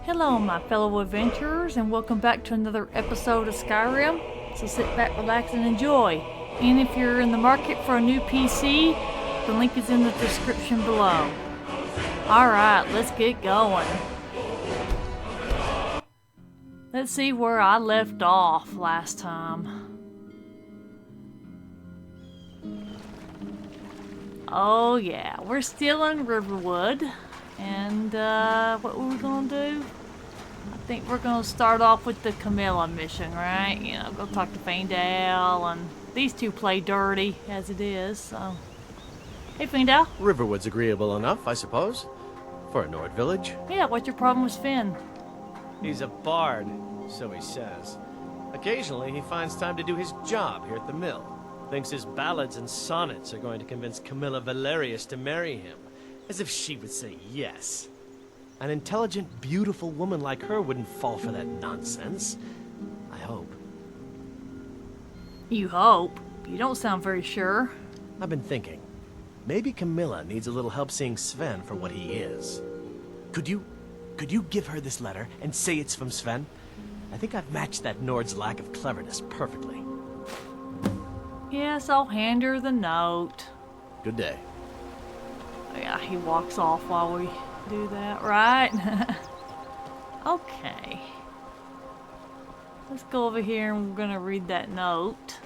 Hello my fellow adventurers, and welcome back to another episode of Skyrim. So sit back, relax, and enjoy. And if you're in the market for a new PC, the link is in the description below. Alright, let's get going. Let's see where I left off last time. Oh yeah, we're still in Riverwood. And what were we gonna do? I think we're gonna start off with the Camilla mission, right? You know, go talk to Faendal, and these two play dirty as it is, so. Hey Faendal. Riverwood's agreeable enough, I suppose. For a Nord village. Yeah, what's your problem with Finn? He's a bard, so he says. Occasionally he finds time to do his job here at the mill. Thinks his ballads and sonnets are going to convince Camilla Valerius to marry him. As if she would say yes. An intelligent, beautiful woman like her wouldn't fall for that nonsense. I hope. You hope? You don't sound very sure. I've been thinking. Maybe Camilla needs a little help seeing Sven for what he is. Could you give her this letter and say it's from Sven? I think I've matched that Nord's lack of cleverness perfectly. Yes, I'll hand her the note. Good day. Yeah, he walks off while we do that, right? Okay. Let's go over here and we're gonna read that note.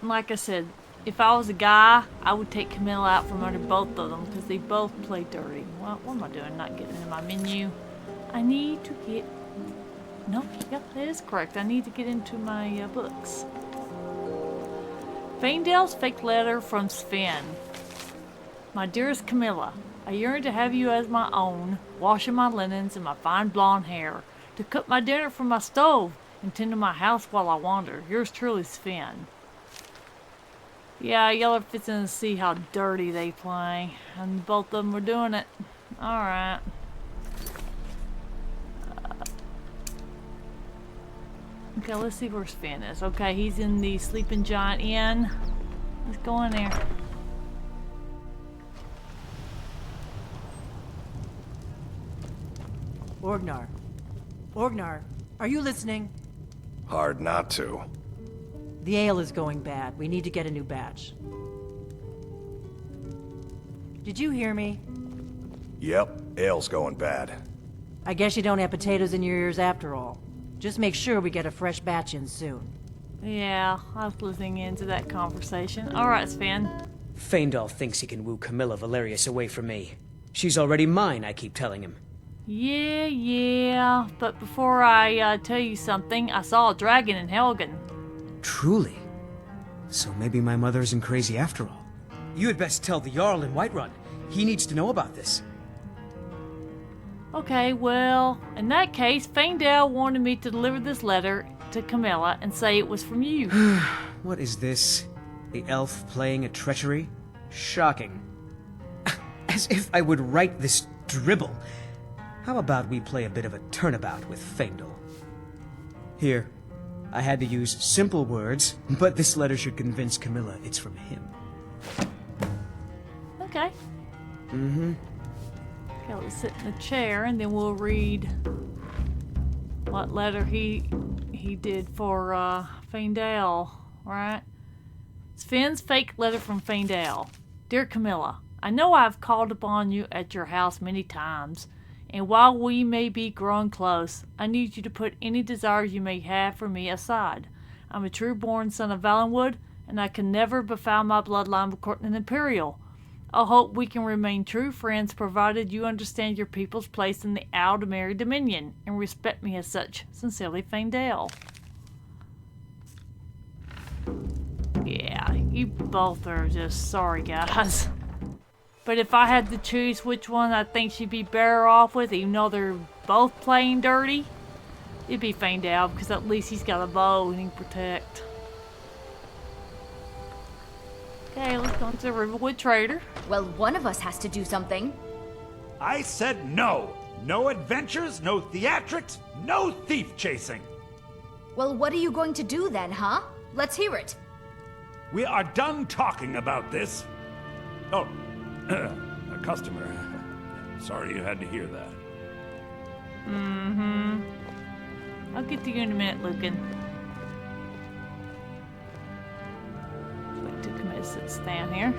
And like I said, if I was a guy, I would take Camilla out from under both of them because they both play dirty. Well, what am I doing? Not getting into my menu. I need to get... No, yep, that is correct. I need to get into my books. Faendal's fake letter from Sven. My dearest Camilla, I yearn to have you as my own, washing my linens and my fine blonde hair, to cook my dinner from my stove and tend to my house while I wander. Yours truly, Sven. Yeah, y'all are fixing to see how dirty they play, and both of them are doing it. Alright. Okay, let's see where Sven is. Okay, he's in the Sleeping Giant Inn. Let's go in there. Orgnar, are you listening? Hard not to. The ale is going bad. We need to get a new batch. Did you hear me? Yep, ale's going bad. I guess you don't have potatoes in your ears after all. Just make sure we get a fresh batch in soon. Yeah, I was listening into that conversation. Alright, Sven. Faendal thinks he can woo Camilla Valerius away from me. She's already mine, I keep telling him. Yeah. But before I tell you something, I saw a dragon in Helgen. Truly? So maybe my mother isn't crazy after all. You had best tell the Jarl in Whiterun. He needs to know about this. Okay, well, in that case, Faendal wanted me to deliver this letter to Camilla and say it was from you. What is this? The elf playing a treachery? Shocking. As if I would write this dribble. How about we play a bit of a turnabout with Faendal? Here, I had to use simple words, but this letter should convince Camilla it's from him. Okay. Mm-hmm. Okay, let's sit in the chair and then we'll read what letter he did for Faendal, right? Sven's fake letter from Faendal. Dear Camilla, I know I've called upon you at your house many times, and while we may be growing close, I need you to put any desires you may have for me aside. I'm a true-born son of Valenwood, and I can never befoul my bloodline with courting an Imperial. I hope we can remain true friends provided you understand your people's place in the Aldemary Dominion and respect me as such. Sincerely, Faendal. Yeah, you both are just sorry guys. But if I had to choose which one I think she'd be better off with, even though they're both playing dirty, it'd be Faendal because at least he's got a bow and he can protect. Okay, let's go to the Riverwood Trader. Well, one of us has to do something. I said no. No adventures, no theatrics, no thief chasing. Well, what are you going to do then, huh? Let's hear it. We are done talking about this. Oh, customer. Sorry you had to hear that. I'll get to you in a minute, Lucan. Wait till Camilla sits down here.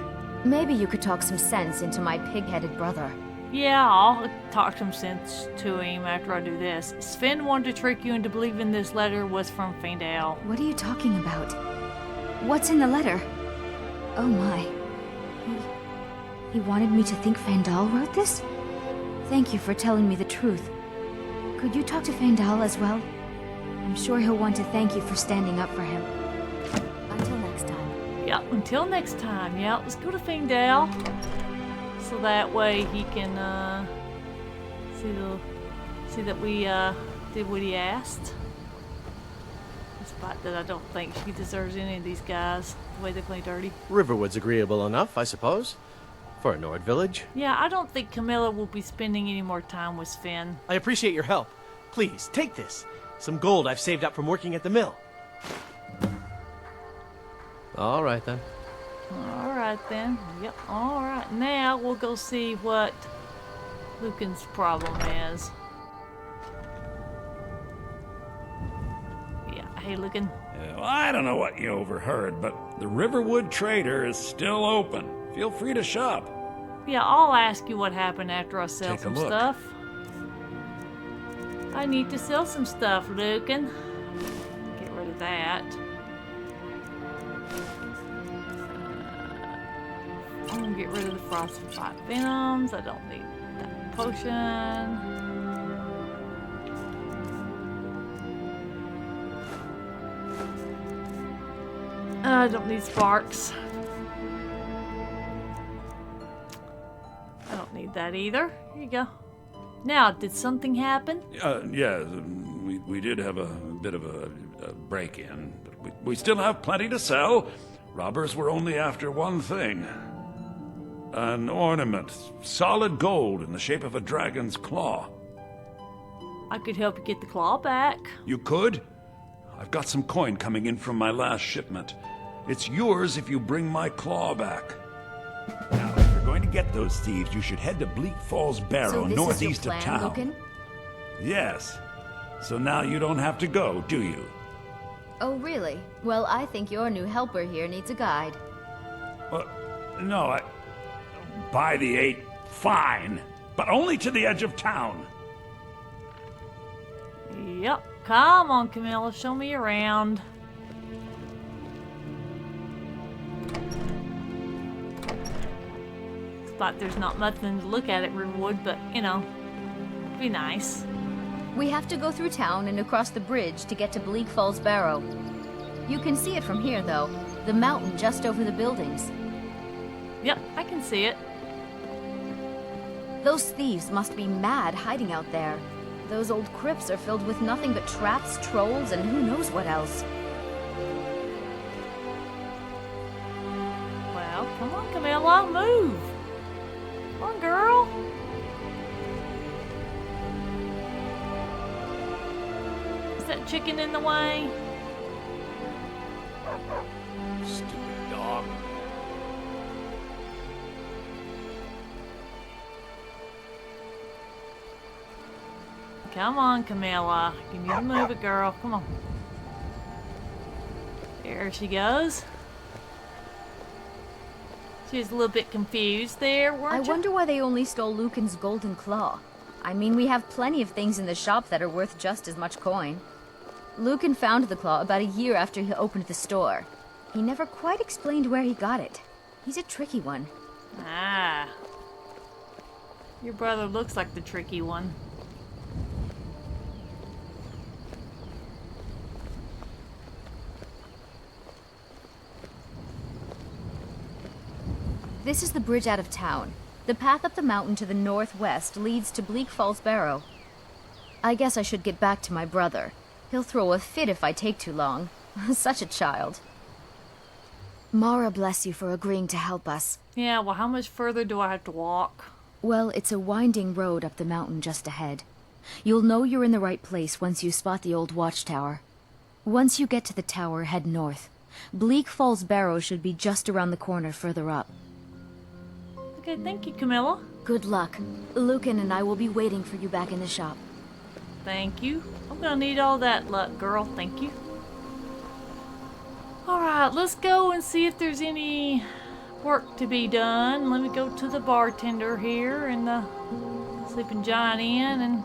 Maybe you could talk some sense into my pig-headed brother. Yeah, I'll talk some sense to him after I do this. Sven wanted to trick you into believing this letter was from Fandale. What are you talking about? What's in the letter? Oh my. He wanted me to think Fandal wrote this? Thank you for telling me the truth. Could you talk to Fandal as well? I'm sure he'll want to thank you for standing up for him. Until next time. Yeah, until next time. Yeah, let's go to Fandale. So that way he can see that we did what he asked. Despite that I don't think she deserves any of these guys, the way they play dirty. Riverwood's agreeable enough, I suppose. For a Nord village. Yeah, I don't think Camilla will be spending any more time with Sven. I appreciate your help. Please, take this. Some gold I've saved up from working at the mill. All right, then. Alright then. Yep, alright. Now we'll go see what Lucan's problem is. Yeah, hey Lucan. Well, I don't know what you overheard, but the Riverwood Trader is still open. Feel free to shop. Yeah, I'll ask you what happened after I sell Take a some look. stuff. I need to sell some stuff, Lucan. Get rid of that. I'm gonna get rid of the frostbite venoms. I don't need that potion. I don't need sparks. I don't need that either. Here you go. Now, did something happen? Yeah, we did have a bit of a break-in, but we still have plenty to sell. Robbers were only after one thing. An ornament, solid gold in the shape of a dragon's claw. I could help you get the claw back. You could? I've got some coin coming in from my last shipment. It's yours if you bring my claw back. Now, if you're going to get those thieves, you should head to Bleak Falls Barrow, So this northeast is your of plan, town. Lucan? Yes. So now you don't have to go, do you? Oh, really? Well, I think your new helper here needs a guide. No, By the 8, fine. But only to the edge of town. Yep. Come on, Camilla. Show me around. It's like there's not nothing to look at Riverwood, but, you know, it'd be nice. We have to go through town and across the bridge to get to Bleak Falls Barrow. You can see it from here, though. The mountain just over the buildings. Yep, I can see it. Those thieves must be mad hiding out there. Those old crypts are filled with nothing but traps, trolls, and who knows what else. Well, come on, Camilla, move. Come on, girl. Is that chicken in the way? Stupid dog. Come on, Camilla. You need to move it, girl. Come on. There she goes. She was a little bit confused there, I weren't you? wonder why they only stole Lucan's golden claw. I mean, we have plenty of things in the shop that are worth just as much coin. Lucan found the claw about a year after he opened the store. He never quite explained where he got it. He's a tricky one. Ah. Your brother looks like the tricky one. This is the bridge out of town. The path up the mountain to the northwest leads to Bleak Falls Barrow. I guess I should get back to my brother. He'll throw a fit if I take too long. Such a child. Mara bless you for agreeing to help us. Yeah, well, how much further do I have to walk? Well, it's a winding road up the mountain just ahead. You'll know you're in the right place once you spot the old watchtower. Once you get to the tower, head north. Bleak Falls Barrow should be just around the corner further up. Okay, thank you, Camilla. Good luck. Lucan and I will be waiting for you back in the shop. Thank you. I'm gonna need all that luck, girl. Thank you. Alright, let's go and see if there's any work to be done. Let me go to the bartender here and the Sleeping Giant Inn and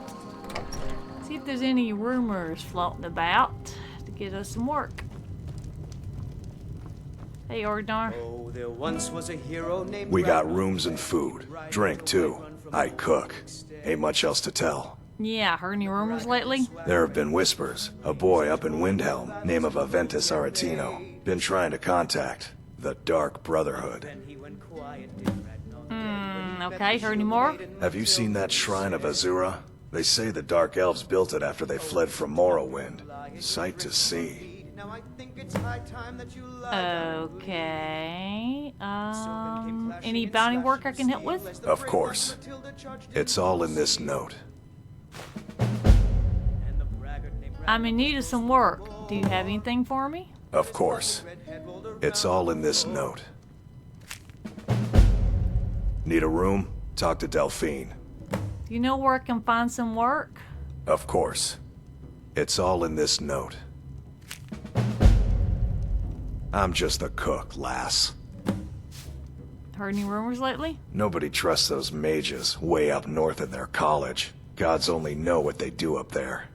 see if there's any rumors floating about to get us some work. Hey, Ordnar. Oh, there once was a hero named We got Ragnar. rooms and food. Drink, too. I cook. Ain't much else to tell. Yeah, heard any rumors lately? There have been whispers. A boy up in Windhelm, name of Aventus Aretino, been trying to contact the Dark Brotherhood. Then he went quiet, did Ragnar. Okay, heard any more? Have you seen that shrine of Azura? They say the Dark Elves built it after they fled from Morrowind. Sight to see. Now I think it's high time that you lie Okay. Any bounty work I can help with? Of course. It's all in this note. I'm in need of some work. Do you have anything for me? Of course. It's all in this note. Need a room? Talk to Delphine. Do you know where I can find some work? Of course. It's all in this note. I'm just a cook, lass. Heard any rumors lately? Nobody trusts those mages way up north in their college. Gods only know what they do up there.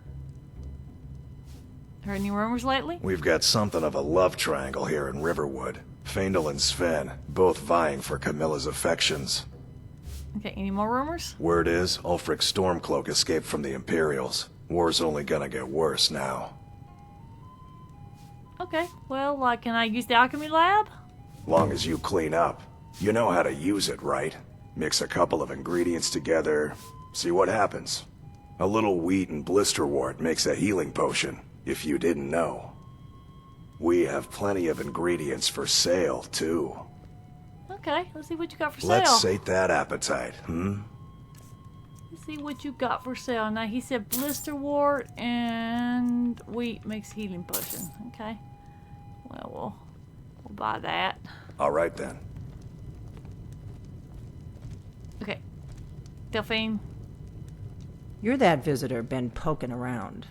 Heard any rumors lately? We've got something of a love triangle here in Riverwood. Faendal and Sven, both vying for Camilla's affections. Okay, any more rumors? Word is, Ulfric Stormcloak escaped from the Imperials. War's only gonna get worse now. Okay, well, can I use the alchemy lab? Long as you clean up. You know how to use it, right? Mix a couple of ingredients together, see what happens. A little wheat and blisterwort makes a healing potion, if you didn't know. We have plenty of ingredients for sale, too. Okay, let's see what you got for sale. Let's sate that appetite, Let's see what you got for sale. Now, he said blisterwort and wheat makes healing potion. Okay. Well, we'll buy that. All right, then. Okay. Delphine. You're that visitor been poking around.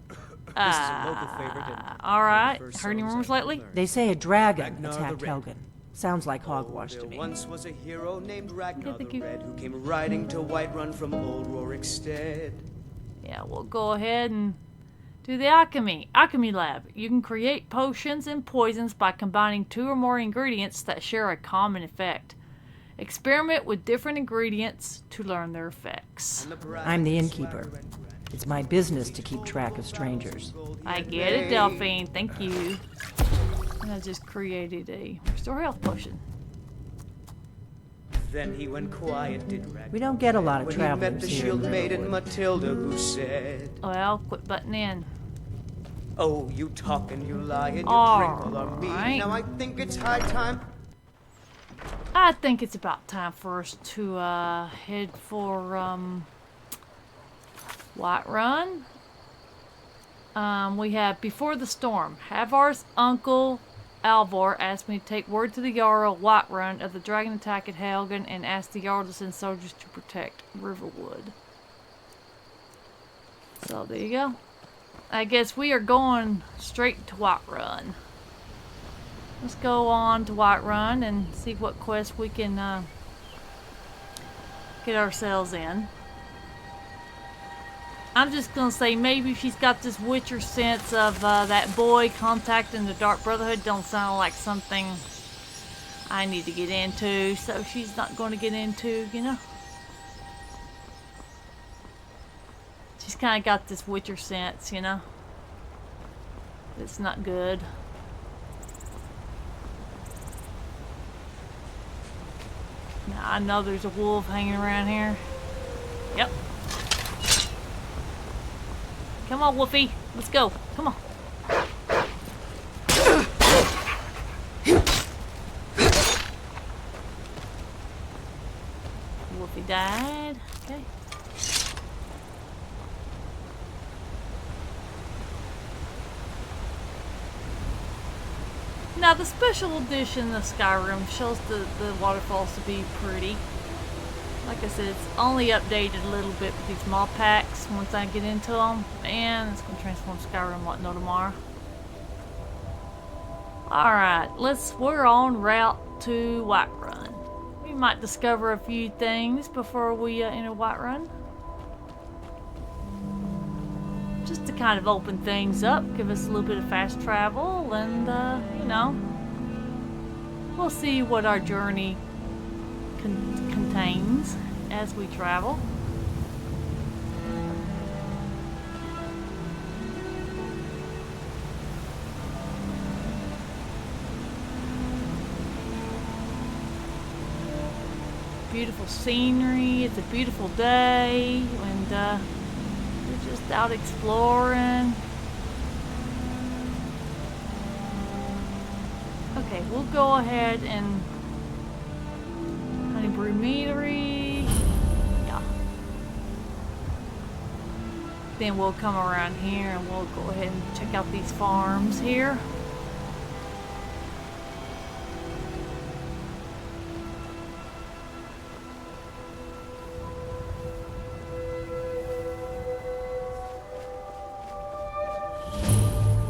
This is a local favorite. and Alright. first Heard any songs rumors I lately? learned. They say a dragon Ragnar the attacked Red. Helgen. Sounds like hogwash to There me. once was a hero named Ragnar thank the you. Red who came riding to Whiterun from Old Rorikstead. Yeah, we'll go ahead and do the alchemy lab. You can create potions and poisons by combining 2 or more ingredients that share a common effect. Experiment with different ingredients to learn their effects. I'm the innkeeper. It's my business to keep track of strangers. I get it, Delphine. Thank you. And I just created a restore health potion. Then he went quiet, did Ragnar. We don't get a lot of When he met travelers the here shield in maiden Riverwood. Matilda, who said, Well, quit butting in. "Oh, you talk and you lie and you drink all our meat. Alright. Now I think it's high time." I think it's about time for us to head for Whiterun. We have Before the Storm. Havar's uncle Alvor asked me to take word to the Jarl Whiterun of the dragon attack at Helgen and asked the Jarl to send soldiers to protect Riverwood. So there you go. I guess we are going straight to Whiterun. Let's go on to Whiterun and see what quest we can get ourselves in. I'm just gonna say maybe she's got this Witcher sense of that boy contacting the Dark Brotherhood don't sound like something I need to get into, so she's not gonna get into, you know. She's kind of got this Witcher sense, you know. It's not good. Now, I know there's a wolf hanging around here. Yep. Come on, Wolfie. Let's go. Come on. Wolfie died. Okay. Now the special edition of Skyrim shows the waterfalls to be pretty. Like I said, it's only updated a little bit with these mod packs. Once I get into them, man, it's gonna transform Skyrim like no tomorrow. Alright, we're en route to Whiterun. We might discover a few things before we enter Whiterun. Just to kind of open things up, give us a little bit of fast travel, and you know, we'll see what our journey contains as we travel. Beautiful scenery. It's a beautiful day, and we're just out exploring. Okay, we'll go ahead and Honeybrew Meadery. Yeah. Then we'll come around here and we'll go ahead and check out these farms here.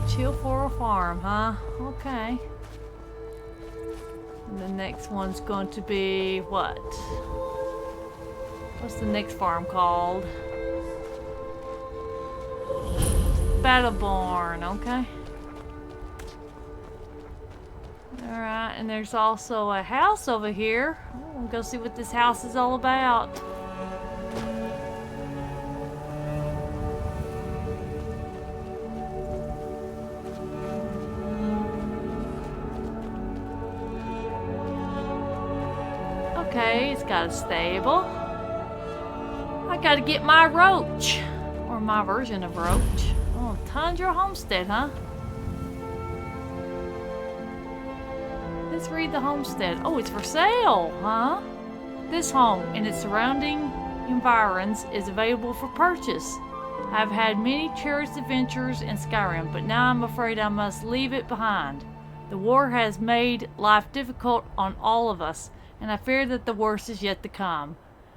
Chill for a farm, huh? Okay. And the next one's going to be what? What's the next farm called? Battleborn, okay. Alright, and there's also a house over here. We'll go see what this house is all about. Okay, it's got a stable. I gotta get my roach. Or my version of roach. Oh, Tundra Homestead, huh? Let's read the homestead. Oh, it's for sale, huh? This home and its surrounding environs is available for purchase. I've had many cherished adventures in Skyrim, but now I'm afraid I must leave it behind. The war has made life difficult on all of us, and I fear that the worst is yet to come.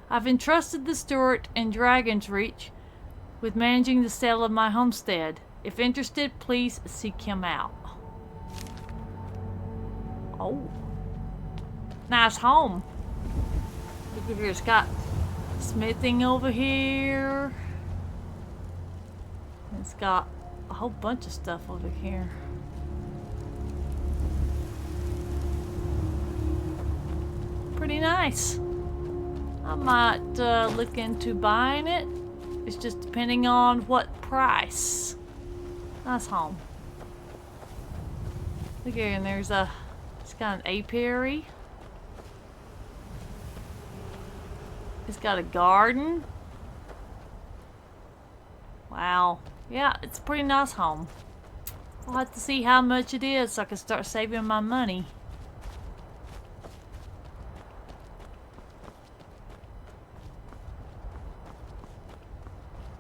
I've entrusted the steward in Dragon's Reach with managing the sale of my homestead. If interested, please seek him out. Oh. Nice home. Look at here, it's got smithing over here. It's got a whole bunch of stuff over here. Pretty nice. I might look into buying it. It's just depending on what price. Nice home. Look here, and it's got an apiary. It's got a garden. Wow. Yeah, it's a pretty nice home. I'll have to see how much it is so I can start saving my money.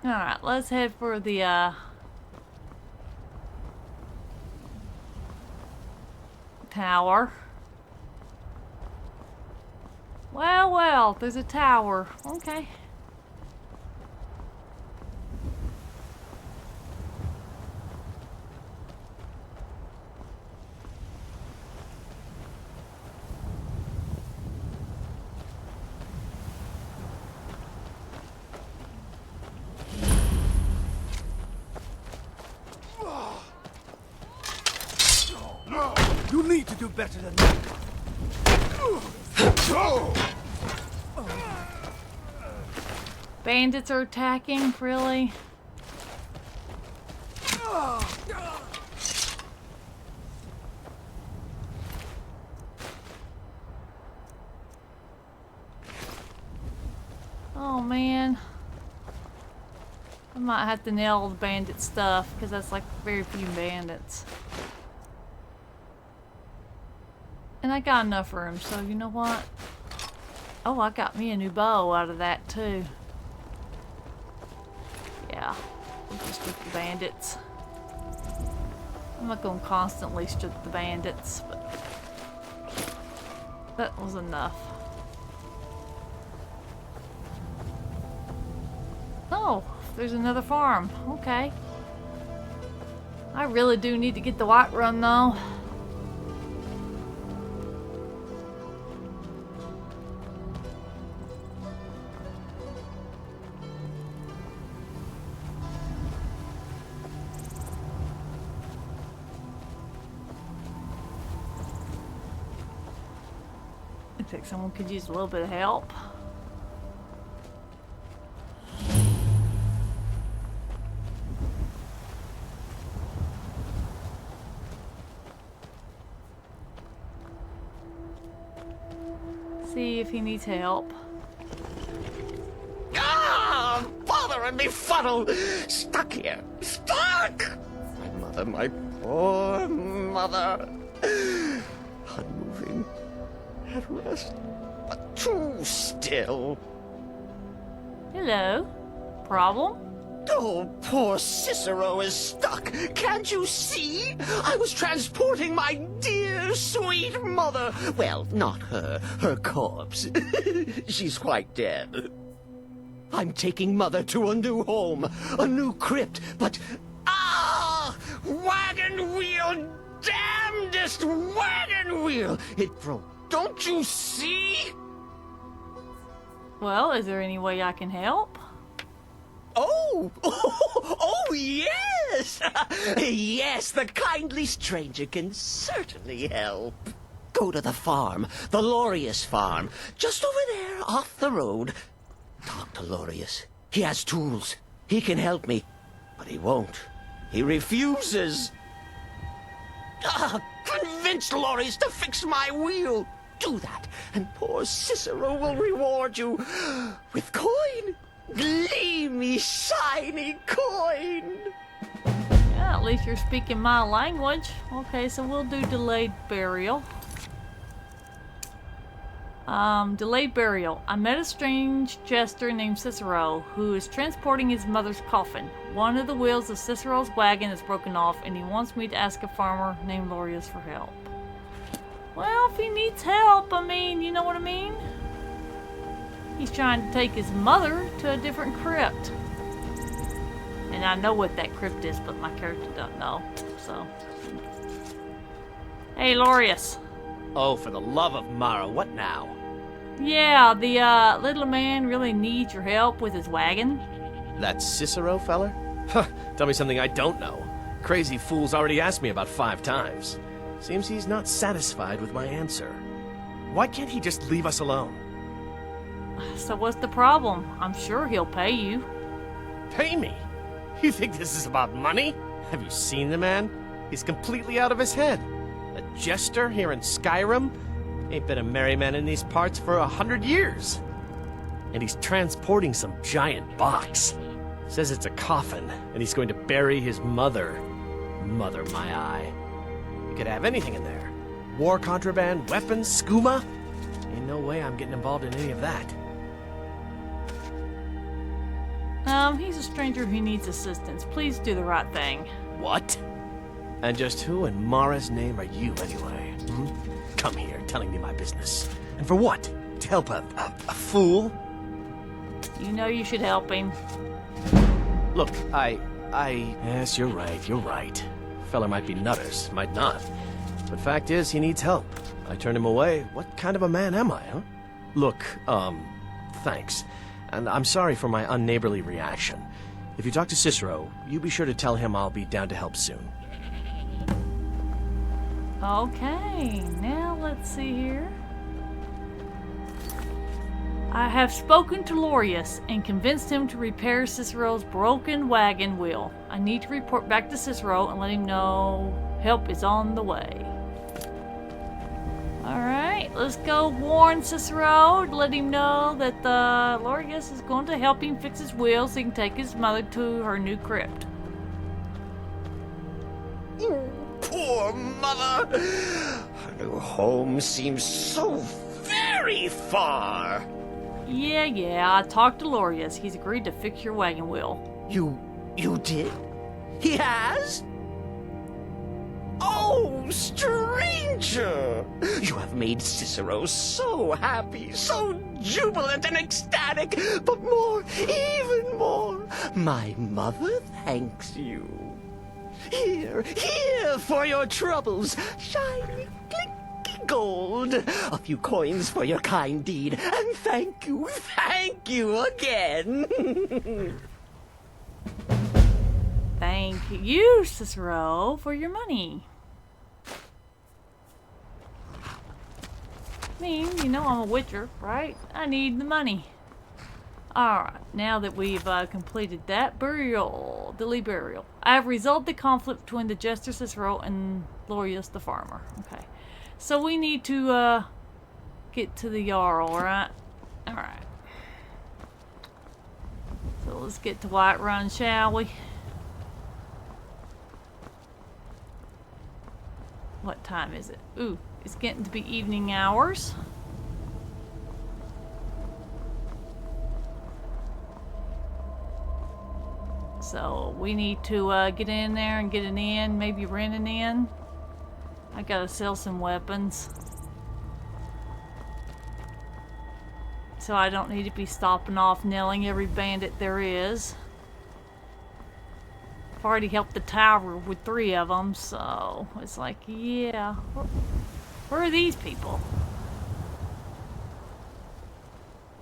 Alright, let's head for the tower. Well, there's a tower. Okay. You need to do better than that. Bandits are attacking, really? Oh man. I might have to nail the bandit stuff because that's like very few bandits. And I got enough room, so you know what? Oh, I got me a new bow out of that too. Yeah, we'll just get the bandits. I'm not gonna constantly shoot the bandits, but that was enough. Oh, there's another farm. Okay. I really do need to get the white run though. I think someone could use a little bit of help. See if he needs help. Ah! Bother and befuddle! Stuck here. Stuck! My mother, my poor mother. Unmoving. At rest. But too still. Hello. Problem? Oh, poor Cicero is stuck. Can't you see? I was transporting my dear, sweet mother. Well, not her. Her corpse. She's quite dead. I'm taking Mother to a new home. A new crypt, but... Ah! Wagon wheel! Damnedest wagon wheel! It broke. Don't you see? Well, is there any way I can help? Oh, yes! Yes, the kindly stranger can certainly help. Go to the farm, the Lorius farm, just over there off the road. Talk to Lorius. He has tools. He can help me, but he won't. He refuses. Convince Lorius to fix my wheel. Do that, and poor Cicero will reward you with coin. Gleamy, shiny coin! Yeah, at least you're speaking my language. Okay, so we'll do delayed burial. Delayed burial. I met a strange jester named Cicero who is transporting his mother's coffin. One of the wheels of Cicero's wagon is broken off and he wants me to ask a farmer named Lorius for help. Well, if he needs help, I mean, you know what I mean? He's trying to take his mother to a different crypt. And I know what that crypt is, but my character don't know, so. Hey, Lorius. Oh, for the love of Mara, what now? Yeah, the little man really needs your help with his wagon. That Cicero feller? Huh, tell me something I don't know. Crazy fool's already asked me about 5 times. Seems he's not satisfied with my answer. Why can't he just leave us alone? So what's the problem? I'm sure he'll pay you. Pay me? You think this is about money? Have you seen the man? He's completely out of his head. A jester here in Skyrim? Ain't been a merry man in these parts for 100 years. And he's transporting some giant box. Says it's a coffin, and he's going to bury his mother. Mother, my eye. You could have anything in there. War contraband, weapons, skooma. Ain't no way I'm getting involved in any of that. He's a stranger who needs assistance. Please do the right thing. What? And just who in Mara's name are you, anyway? Come here, telling me my business. And for what? To help a fool? You know you should help him. Look, Yes, you're right. Fella might be nutters, might not. But fact is, he needs help. I turned him away. What kind of a man am I, huh? Look, thanks. And I'm sorry for my unneighborly reaction. If you talk to Cicero, you be sure to tell him I'll be down to help soon. Okay, now let's see here. I have spoken to Lorius and convinced him to repair Cicero's broken wagon wheel. I need to report back to Cicero and let him know help is on the way. Alright, let's go warn Cicero to let him know that Lorius is going to help him fix his wheel so he can take his mother to her new crypt. Poor mother! Her new home seems so very far. Yeah, I talked to Lorius. He's agreed to fix your wagon wheel. You did? He has? Oh, stranger! You have made Cicero so happy, so jubilant and ecstatic, but more, even more, my mother thanks you. Here for your troubles, shiny, clinky gold. A few coins for your kind deed, and thank you again. Thank you, Cicero, for your money. I mean, you know I'm a witcher, right? I need the money. Alright, now that we've completed that burial, Dilly burial, I have resolved the conflict between the Jester Cicero and Glorious the farmer. Okay, so we need to get to the Jarl, right? Alright. So let's get to Whiterun, shall we? What time is it? Ooh, it's getting to be evening hours. So we need to get in there and get an inn, maybe rent an inn. I gotta sell some weapons. So I don't need to be stopping off nailing every bandit there is. I've already helped the tower with 3 of them, so it's like, yeah. Where are these people?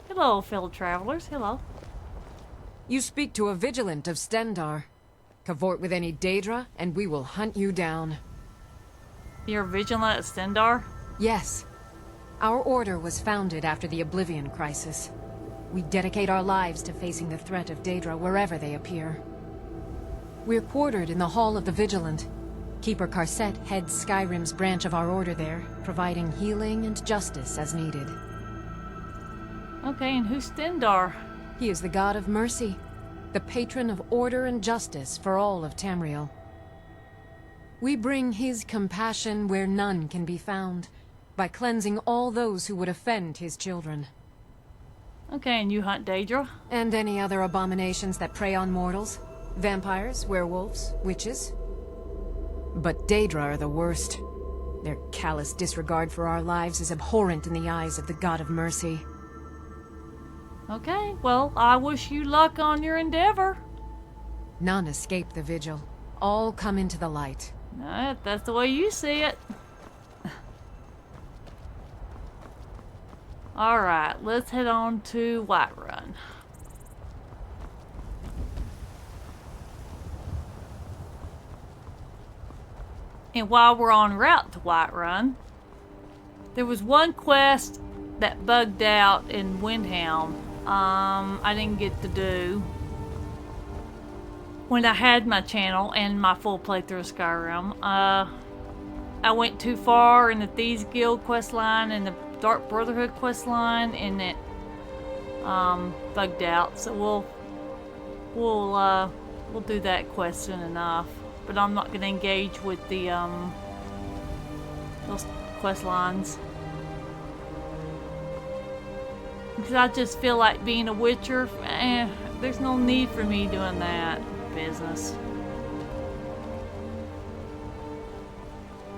Hello, fellow travelers. Hello. You speak to a vigilant of Stendar. Cavort with any Daedra, and we will hunt you down. You're vigilant at Stendar? Yes. Our order was founded after the Oblivion Crisis. We dedicate our lives to facing the threat of Daedra wherever they appear. We're quartered in the Hall of the Vigilant. Keeper Carset heads Skyrim's branch of our order there, providing healing and justice as needed. Okay, and who's Stendar? He is the god of mercy, the patron of order and justice for all of Tamriel. We bring his compassion where none can be found, by cleansing all those who would offend his children. Okay, and you hunt Daedra? And any other abominations that prey on mortals. Vampires, werewolves, witches. But Daedra are the worst. Their callous disregard for our lives is abhorrent in the eyes of the god of mercy. Okay, well, I wish you luck on your endeavor. None escape the vigil. All come into the light. That's the way you see it. Alright, let's head on to Whiterun. And while we're en route to Whiterun, there was one quest that bugged out in Windhelm. I didn't get to do when I had my channel and my full playthrough of Skyrim. I went too far in the Thieves Guild questline and the Dark Brotherhood questline, and it bugged out. So we'll do that quest soon enough. But I'm not gonna engage with the those quest lines. Because I just feel like being a Witcher, there's no need for me doing that business.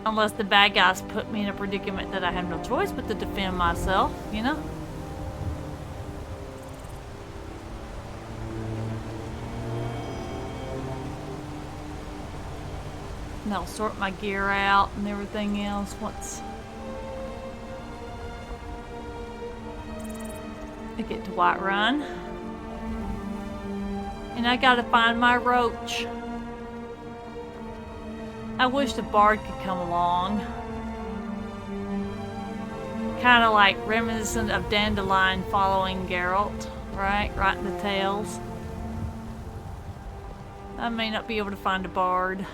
Unless the bad guys put me in a predicament that I have no choice but to defend myself, you know? And I'll sort my gear out and everything else once I get to Whiterun. And I gotta find my roach. I wish the bard could come along. Kind of like reminiscent of Dandelion following Geralt, right? Writing the tales. I may not be able to find a bard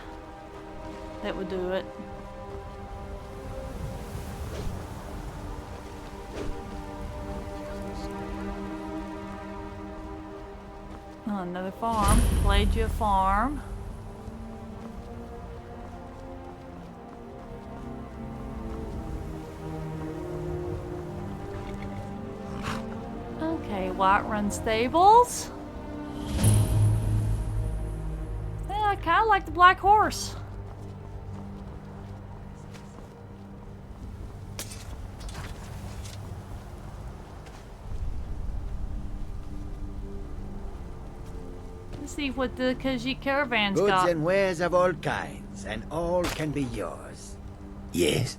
that would do it. Oh, another farm. Pelagia Farm. Okay, Whiterun Stables. Yeah, I kind of like the Black Horse. Let's see what the Khajiit caravan's Goods got. and wares of all kinds, and all can be yours. Yes?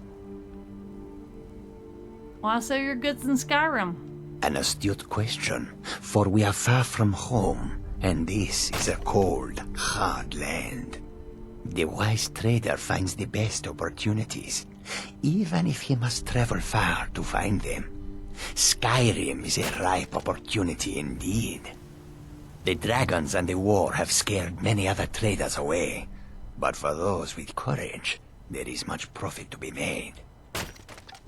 Why sell your goods in Skyrim? An astute question, for we are far from home, and this is a cold, hard land. The wise trader finds the best opportunities, even if he must travel far to find them. Skyrim is a ripe opportunity indeed. The dragons and the war have scared many other traders away, but for those with courage, there is much profit to be made.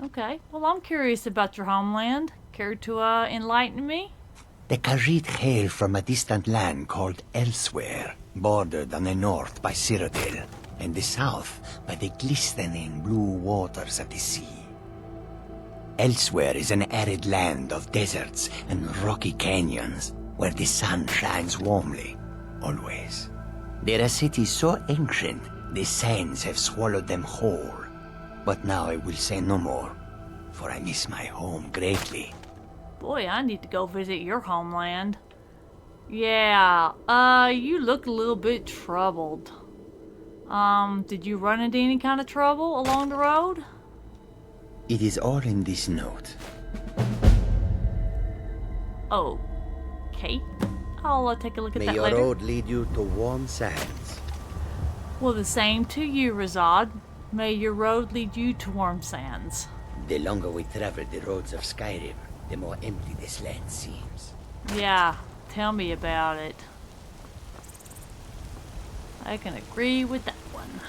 Okay, well, I'm curious about your homeland. Care to enlighten me? The Khajiit hail from a distant land called Elsewhere, bordered on the north by Cyrodiil, and the south by the glistening blue waters of the sea. Elsewhere is an arid land of deserts and rocky canyons, where the sun shines warmly, always. There are cities so ancient, the sands have swallowed them whole. But now I will say no more, for I miss my home greatly. Boy, I need to go visit your homeland. Yeah, you look a little bit troubled. Did you run into any kind of trouble along the road? It is all in this note. Okay. I'll take a look at May that your later. road lead you to warm sands. Well, the same to you, Razad. May your road lead you to warm sands. The longer we travel the roads of Skyrim, the more empty this land seems. Yeah, tell me about it. I can agree with that one.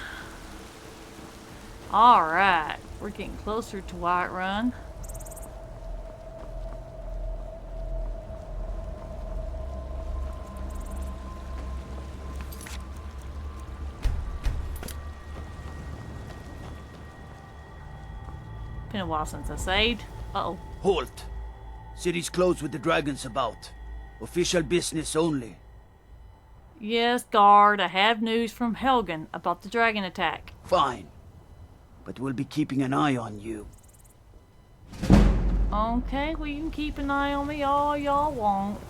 Alright, we're getting closer to Whiterun. Been a while since I saved. Uh-oh. Halt! City's closed with the dragons about. Official business only. Yes, guard, I have news from Helgen about the dragon attack. Fine. But we'll be keeping an eye on you. Okay, well, you can keep an eye on me all y'all want.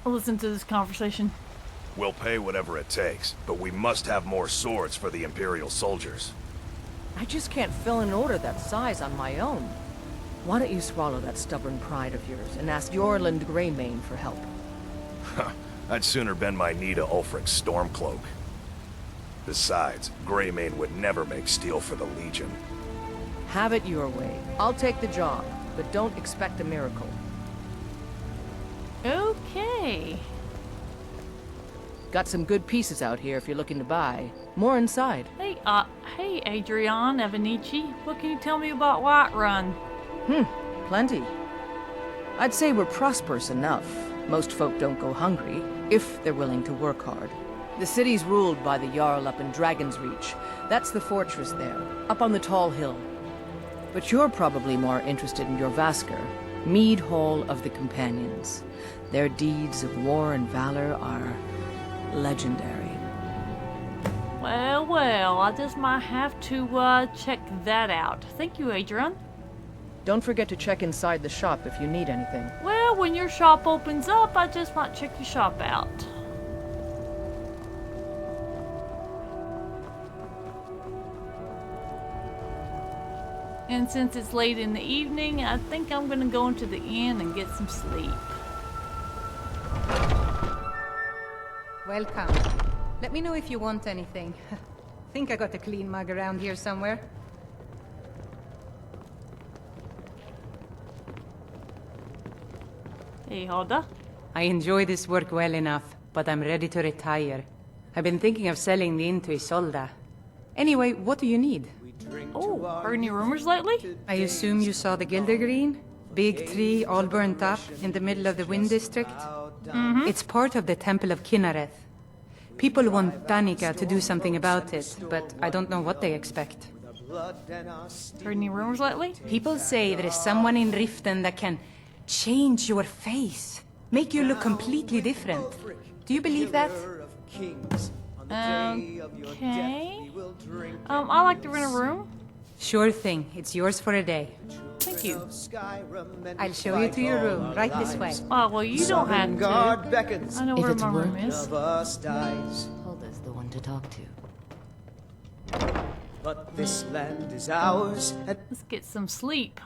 Listen to this conversation. We'll pay whatever it takes, but we must have more swords for the Imperial soldiers. I just can't fill an order that size on my own. Why don't you swallow that stubborn pride of yours and ask Yorland Greymane for help? I'd sooner bend my knee to Ulfric's Stormcloak. Besides, Greymane would never make steel for the Legion. Have it your way. I'll take the job, but don't expect a miracle. Okay. Got some good pieces out here if you're looking to buy. More inside. Hey, Adrian Evanici, what can you tell me about Whiterun? Plenty. I'd say we're prosperous enough. Most folk don't go hungry, if they're willing to work hard. The city's ruled by the Jarl up in Dragon's Reach. That's the fortress there, up on the tall hill. But you're probably more interested in your Vasker, Mead Hall of the Companions. Their deeds of war and valor are legendary. Well, I just might have to, check that out. Thank you, Adrian. Don't forget to check inside the shop if you need anything. Well, when your shop opens up, I just might check your shop out. And since it's late in the evening, I think I'm gonna go into the inn and get some sleep. Welcome. Let me know if you want anything. Think I got a clean mug around here somewhere. Hey, Hoda. I enjoy this work well enough, but I'm ready to retire. I've been thinking of selling the inn to Isolda. Anyway, what do you need? Oh, heard any rumors lately? I assume you saw the Gildergreen? Big tree all burnt up in the middle of the Wind District? It's part of the Temple of Kinnareth. People want Danica to do something about it, but I don't know what they expect. Heard any rumors lately? People say there is someone in Riften that can change your face, make you look completely different. Do you believe that? Okay. I like to rent a room. Sure thing. It's yours for a day. Thank Thank you. I'll show you to your room, right this way. Oh, well, you don't have to. I know where my room is. Hulda's the one to talk to. But this land is ours. Let's get some sleep.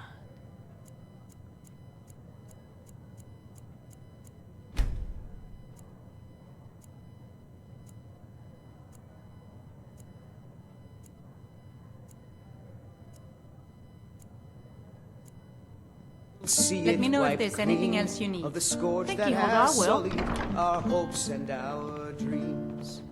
Let me know if there's anything else you need. Of the scourge Thank that you, Hulda, has I will. sullied our hopes and our dreams.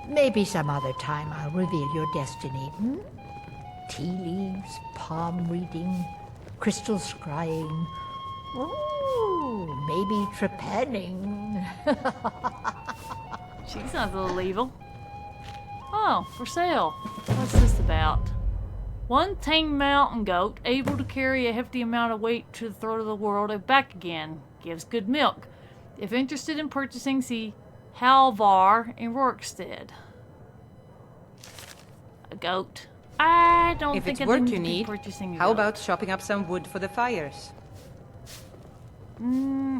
Maybe some other time I'll reveal your destiny. Tea leaves, palm reading, crystal scrying. Ooh, maybe trepanning. She sounds a little evil. Oh, for sale. What's this about? One tame mountain goat, able to carry a hefty amount of weight to the throat of the world and back again. Gives good milk. If interested in purchasing, see Halvar in Rorkstead. A goat. I don't If think it's I work need you to be need, purchasing a how goat. about chopping up some wood for the fires?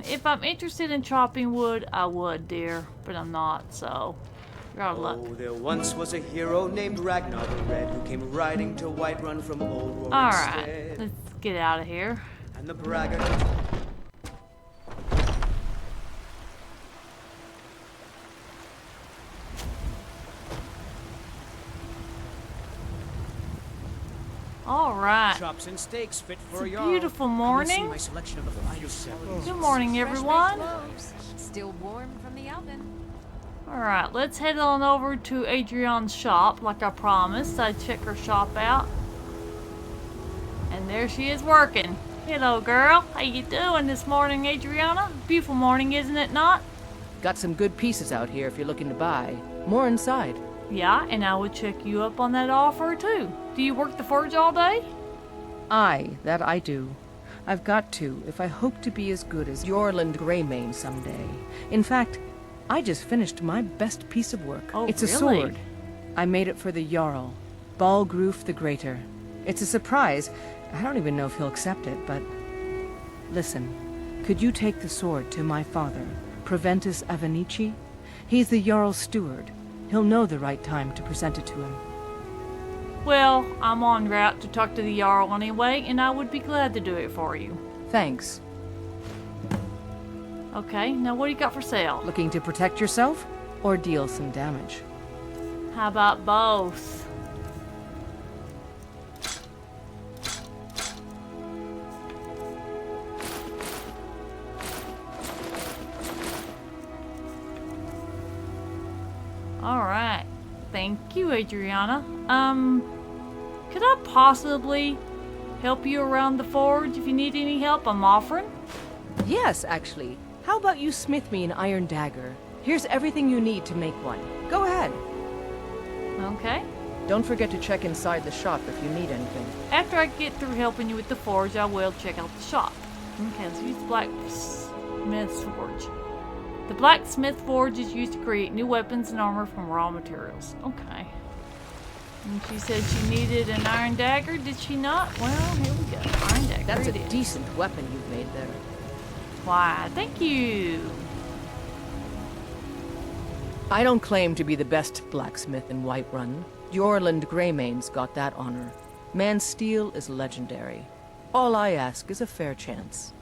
If I'm interested in chopping wood, I would, dear. But I'm not, so you're out of luck. Oh, there once was a hero named Ragnar the Red who came riding to Whiterun from old Rorikstead. Alright, let's get out of here. And the braggart. Alright. Chops and steaks fit It's for a y'all. beautiful Come and see morning. my selection of the finest salads. Good morning, everyone. Still warm from the oven. Alright, let's head on over to Adriana's shop, like I promised. I check her shop out. And there she is working. Hello, girl. How you doing this morning, Adriana? Beautiful morning, isn't it not? Got some good pieces out here if you're looking to buy. More inside. Yeah, and I would check you up on that offer, too. Do you work the forge all day? Aye, that I do. I've got to, if I hope to be as good as Jorland Greymane someday. In fact, I just finished my best piece of work. Oh, it's a really? sword. I made it for the Jarl, Balgruf the Greater. It's a surprise. I don't even know if he'll accept it, but... Listen, could you take the sword to my father, Proventus Avenici? He's the Jarl's steward. He'll know the right time to present it to him. Well, I'm en route to talk to the Jarl anyway, and I would be glad to do it for you. Thanks. Okay, now what do you got for sale? Looking to protect yourself, or deal some damage? How about both? Alright. Thank you, Adriana. Could I possibly help you around the forge if you need any help? I'm offering. Yes, actually. How about you smith me an iron dagger? Here's everything you need to make one. Go ahead. Okay. Don't forget to check inside the shop if you need anything. After I get through helping you with the forge, I will check out the shop. Okay, let's use the blacksmith's forge. The blacksmith forge is used to create new weapons and armor from raw materials. Okay. And she said she needed an iron dagger, did she not? Well, here we go. Iron dagger. That's it a is. decent weapon you've made there. Why, thank you. I don't claim to be the best blacksmith in Whiterun. Jorland Greymane's got that honor. Man's steel is legendary. All I ask is a fair chance.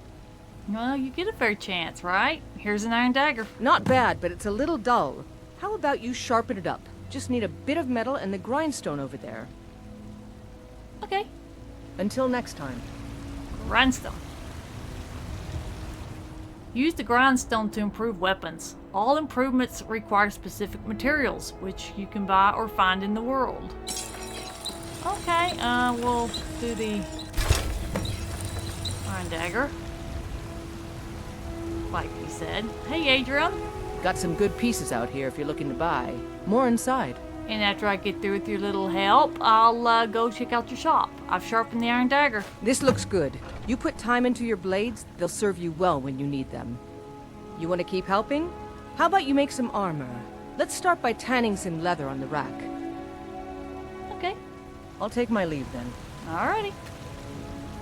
Well, you get a fair chance, right? Here's an iron dagger. Not bad, but it's a little dull. How about you sharpen it up? Just need a bit of metal and the grindstone over there. Okay. Until next time. Grindstone. Use the grindstone to improve weapons. All improvements require specific materials, which you can buy or find in the world. Okay, we'll do the iron dagger. Like we said. Hey, Adrian. Got some good pieces out here if you're looking to buy. More inside. And after I get through with your little help, I'll go check out your shop. I've sharpened the iron dagger. This looks good. You put time into your blades, they'll serve you well when you need them. You want to keep helping? How about you make some armor? Let's start by tanning some leather on the rack. Okay. I'll take my leave then. Alrighty.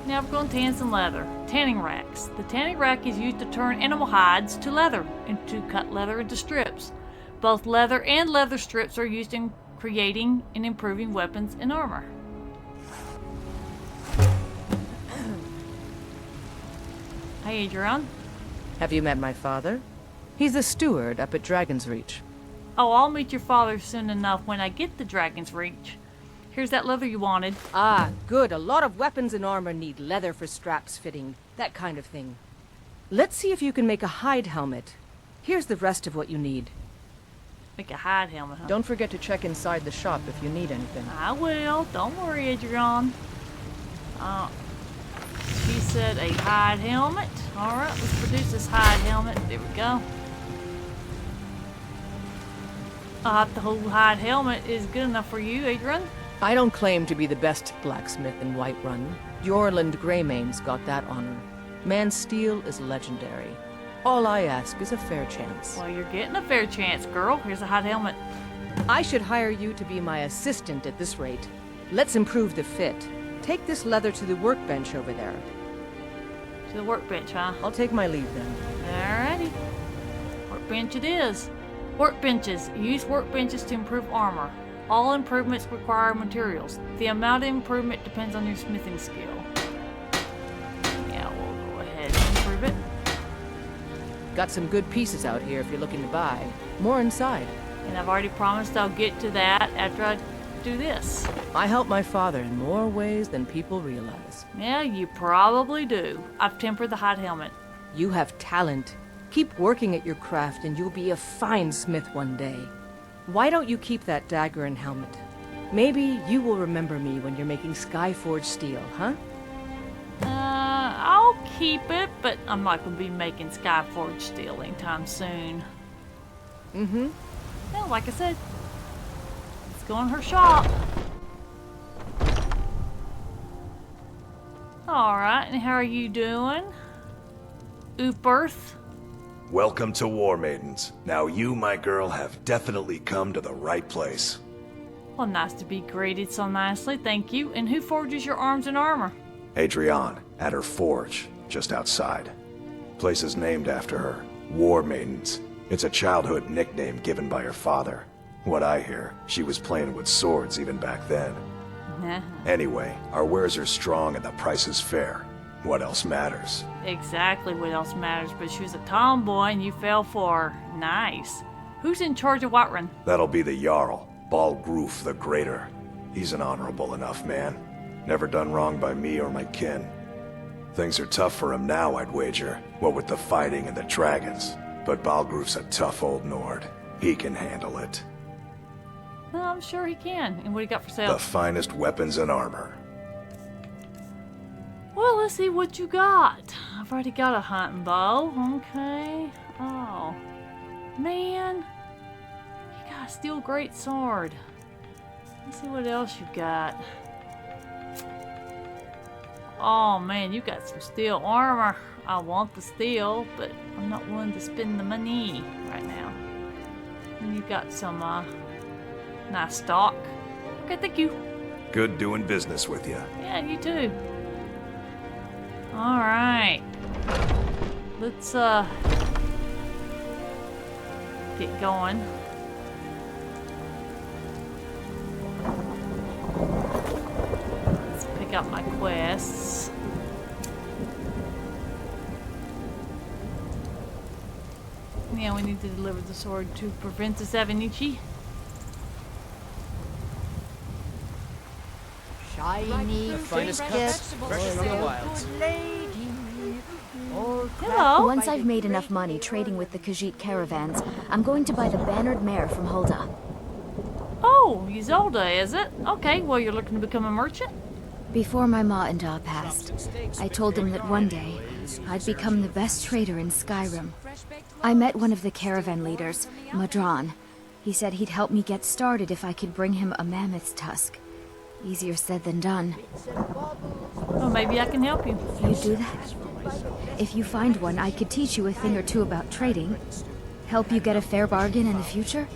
Now we're going to tan some leather. Tanning racks. The tanning rack is used to turn animal hides to leather and to cut leather into strips. Both leather and leather strips are used in creating and improving weapons and armor. Hey, Adrian. Have you met my father? He's the steward up at Dragon's Reach. Oh, I'll meet your father soon enough when I get to Dragon's Reach. Here's that leather you wanted. Ah, good. A lot of weapons and armor need leather for straps fitting, that kind of thing. Let's see if you can make a hide helmet. Here's the rest of what you need. Make a hide helmet, huh? Don't forget to check inside the shop if you need anything. I will. Don't worry, Adrian. She said a hide helmet. Alright, let's produce this hide helmet. There we go. The whole hide helmet is good enough for you, Adrian. I don't claim to be the best blacksmith in Whiterun. Jorland Greymane's got that honor. Man's steel is legendary. All I ask is a fair chance. Well, you're getting a fair chance, girl. Here's a hide helmet. I should hire you to be my assistant at this rate. Let's improve the fit. Take this leather to the workbench over there. To the workbench, huh? I'll take my leave then. Alrighty. Workbench it is. Workbenches. Use workbenches to improve armor. All improvements require materials. The amount of improvement depends on your smithing skill. Yeah, we'll go ahead and improve it. Got some good pieces out here if you're looking to buy. More inside. And I've already promised I'll get to that after I do this. I help my father in more ways than people realize. Yeah, you probably do. I've tempered the hide helmet. You have talent. Keep working at your craft and you'll be a fine smith one day. Why don't you keep that dagger and helmet? Maybe you will remember me when you're making Skyforged steel, huh? I'll keep it, but I'm not going to be making Skyforged steel anytime soon. Mm-hmm. Well, like I said, let's go in her shop. Alright, and how are you doing? Earth? Welcome to War Maidens. Now you, my girl, have definitely come to the right place. Well, nice to be greeted so nicely, thank you. And who forges your arms and armor? Adrienne, at her forge, just outside. Place is named after her, War Maidens. It's a childhood nickname given by her father. What I hear, she was playing with swords even back then. Anyway, our wares are strong and the price is fair. What else matters? Exactly what else matters, but she was a tomboy and you fell for her. Nice. Who's in charge of Whiterun? That'll be the Jarl, Balgroof the Greater. He's an honorable enough man. Never done wrong by me or my kin. Things are tough for him now, I'd wager, what with the fighting and the dragons. But Balgroof's a tough old Nord. He can handle it. Well, I'm sure he can. And what do you got for sale? The finest weapons and armor. Well, let's see what you got. I've already got a hunting bow. Okay. Oh. Man. You got a steel great sword. Let's see what else you got. Oh, man, you got some steel armor. I want the steel, but I'm not willing to spend the money right now. And you got some, nice stock. Okay, thank you. Good doing business with you. Yeah, you too. Alright. Let's, get going. Let's pick up my quests. Yeah, we need to deliver the sword to Princess Avenici. Shiny finest cuts, fresh from the wilds. Hello. Once I've made enough money trading with the Khajiit caravans, I'm going to buy the bannered mare from Hulda. Oh, Isolde, is it? Okay, well, you're looking to become a merchant? Before my ma and Da passed, I told them that one day I'd become the best trader in Skyrim. I met one of the caravan leaders, Madran. He said he'd help me get started if I could bring him a mammoth's tusk. Easier said than done. Well, maybe I can help you. You'd do that? If you find one, I could teach you a thing or two about trading. Help you get a fair bargain in the future?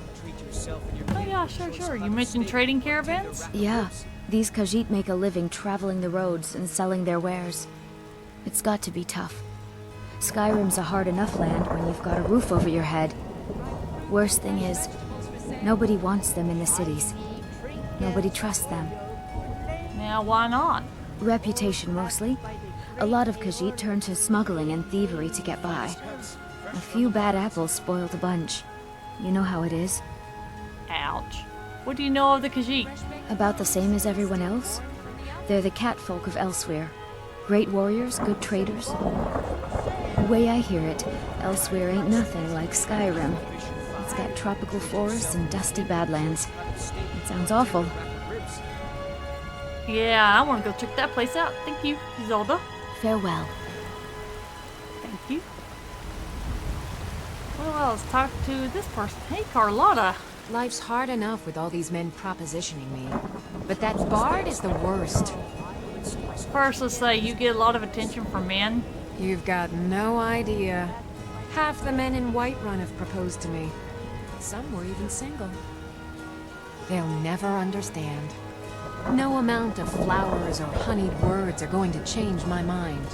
Oh yeah, sure. You mentioned trading caravans? Yeah. These Khajiit make a living traveling the roads and selling their wares. It's got to be tough. Skyrim's a hard enough land when you've got a roof over your head. Worst thing is, nobody wants them in the cities. Nobody trusts them. Now, why not? Reputation, mostly. A lot of Khajiit turn to smuggling and thievery to get by. A few bad apples spoiled a bunch. You know how it is. Ouch. What do you know of the Khajiit? About the same as everyone else. They're the catfolk of Elsewhere. Great warriors, good traders. The way I hear it, Elsewhere ain't nothing like Skyrim. It's got tropical forests and dusty badlands. It sounds awful. Yeah, I want to go check that place out. Thank you, Zelda. Farewell. Thank you. Well, let's talk to this person. Hey, Carlotta. Life's hard enough with all these men propositioning me. But that bard is the worst. First, let's say you get a lot of attention from men. You've got no idea. Half the men in Whiterun have proposed to me. Some were even single. They'll never understand. No amount of flowers or honeyed words are going to change my mind.